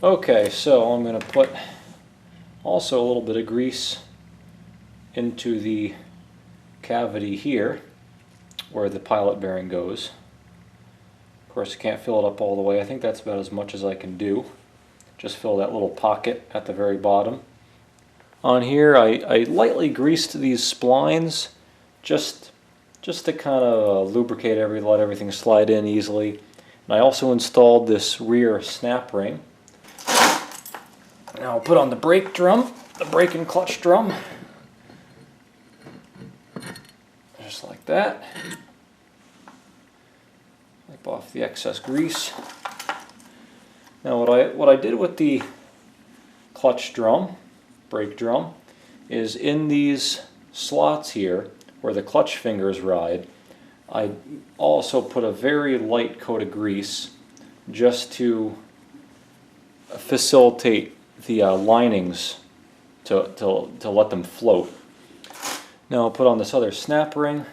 Okay, so I'm going to put also a little bit of grease into the cavity here where the pilot bearing goes. Of course, you can't fill it up all the way. I think that's about as much as I can do. Just fill that little pocket at the very bottom. On here, I lightly greased these splines just to kind of lubricate let everything slide in easily. And I also installed this rear snap ring. Now I'll put on the brake drum, the brake and clutch drum, just like that. Wipe off the excess grease. Now what I did with the clutch drum, brake drum, is in these slots here where the clutch fingers ride, I also put a very light coat of grease just to facilitate the linings to let them float. Now I'll put on this other snap ring.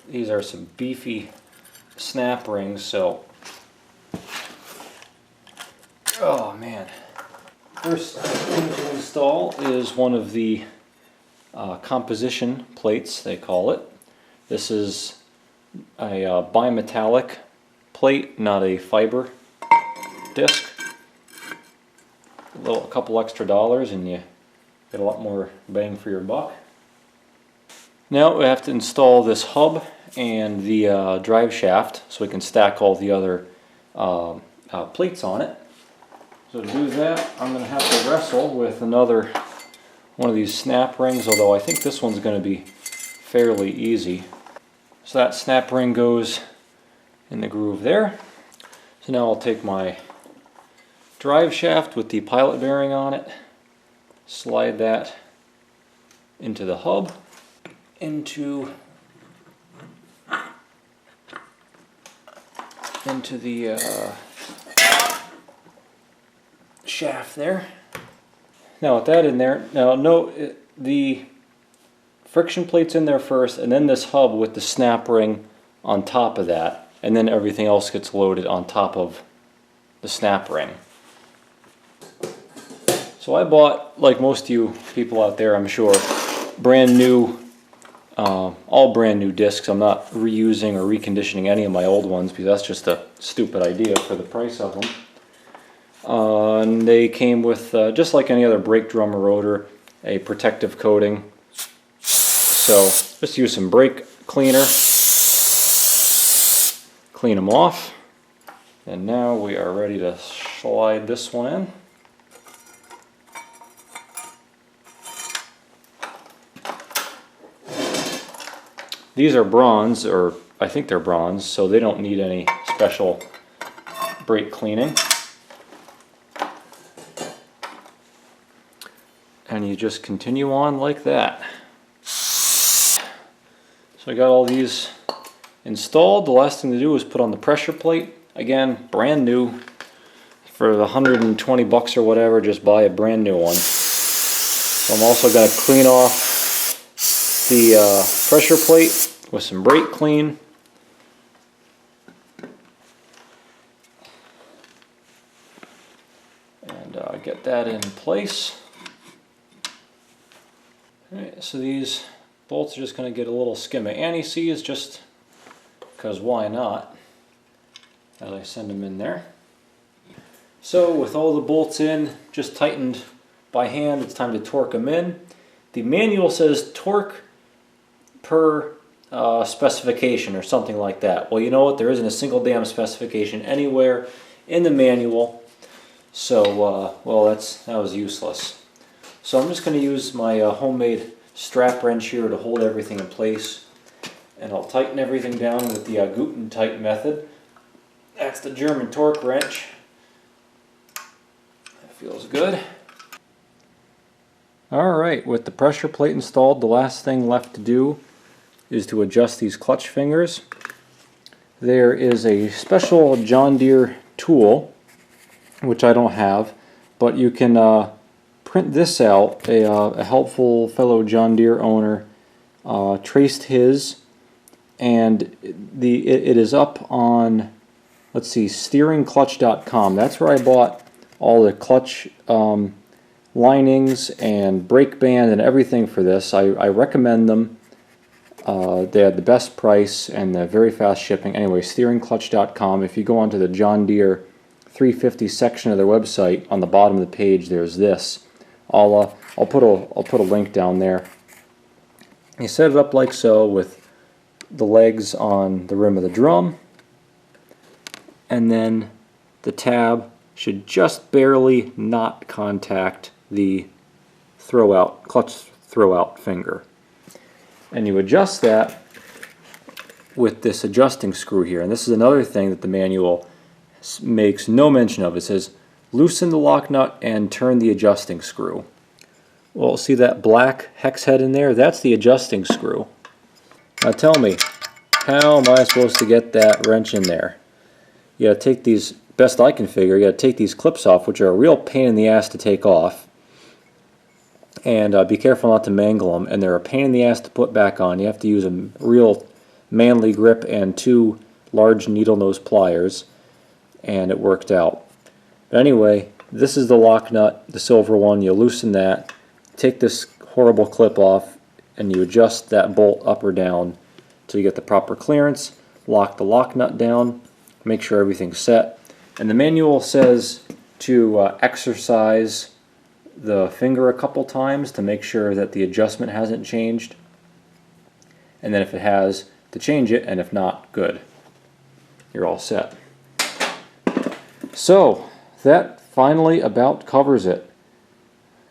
These are some beefy snap rings, so oh man. First thing to install is one of the composition plates, they call it. This is a bimetallic plate, not a fiber disc. A couple extra dollars and you get a lot more bang for your buck. Now we have to install this hub and the drive shaft so we can stack all the other plates on it. So to do that, I'm going to have to wrestle with another one of these snap rings, although I think this one's going to be fairly easy. So that snap ring goes in the groove there. So now I'll take my drive shaft with the pilot bearing on it, slide that into the hub, into the shaft there. Now with that in there, now note the friction plate's in there first, and then this hub with the snap ring on top of that, and then everything else gets loaded on top of the snap ring. So I bought, like most of you people out there I'm sure, brand new, all brand new discs. I'm not reusing or reconditioning any of my old ones because that's just a stupid idea for the price of them. And they came with, just like any other brake drum or rotor, a protective coating. So just use some brake cleaner, clean them off, and now we are ready to slide this one in. These are bronze, or I think they're bronze, so they don't need any special brake cleaning. And you just continue on like that. So I got all these installed. The last thing to do is put on the pressure plate. Again, brand new. For the 120 bucks or whatever, just buy a brand new one. So I'm also going to clean off the pressure plate with some brake clean. And get that in place. Alright, so these bolts are just going to get a little skim of anti-seize just because why not, as I send them in there. So with all the bolts in, just tightened by hand, it's time to torque them in. The manual says torque per specification or something like that. Well, you know what? There isn't a single damn specification anywhere in the manual, so well, that was useless. So I'm just going to use my homemade strap wrench here to hold everything in place, and I'll tighten everything down with the Guten-Tight method. That's the German torque wrench. That feels good. Alright, with the pressure plate installed, the last thing left to do is to adjust these clutch fingers. There is a special John Deere tool, which I don't have, but you can print this out. A helpful fellow John Deere owner traced his, and it is up on let's see, steeringclutch.com. That's where I bought all the clutch linings and brake band and everything for this. I recommend them. They had the best price and the very fast shipping. Anyway, steeringclutch.com. If you go onto the John Deere 350 section of their website, on the bottom of the page there's this. I'll put a link down there. You set it up like so, with the legs on the rim of the drum, and then the tab should just barely not contact the clutch throwout finger. And you adjust that with this adjusting screw here. And this is another thing that the manual makes no mention of. It says loosen the lock nut and turn the adjusting screw. Well, see that black hex head in there? That's the adjusting screw. Now tell me, how am I supposed to get that wrench in there? You gotta take these, best I can figure, you gotta take these clips off, which are a real pain in the ass to take off. And be careful not to mangle them, and they're a pain in the ass to put back on. You have to use a real manly grip and 2 large needle nose pliers, and it worked out. But anyway, this is the lock nut, the silver one. You loosen that, take this horrible clip off, and you adjust that bolt up or down till you get the proper clearance. Lock the lock nut down, make sure everything's set. And the manual says to exercise the finger a couple times to make sure that the adjustment hasn't changed, and then if it has, to change it, and if not, good. You're all set. So that finally about covers it.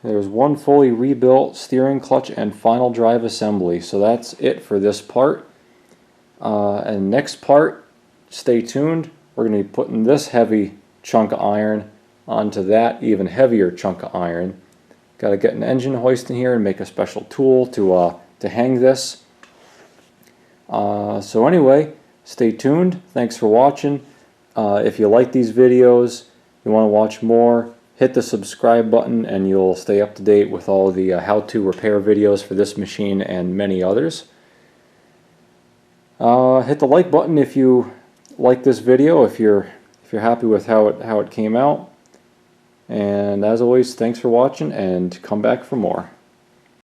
There's one fully rebuilt steering clutch and final drive assembly. So that's it for this part. And next part, stay tuned. We're going to be putting this heavy chunk of iron onto that even heavier chunk of iron. Got to get an engine hoist in here and make a special tool to hang this. So anyway, stay tuned. Thanks for watching. If you like these videos, you want to watch more, hit the subscribe button and you'll stay up to date with all the how-to repair videos for this machine and many others. Hit the like button if you like this video, if you're happy with how it came out. And as always, thanks for watching, and come back for more.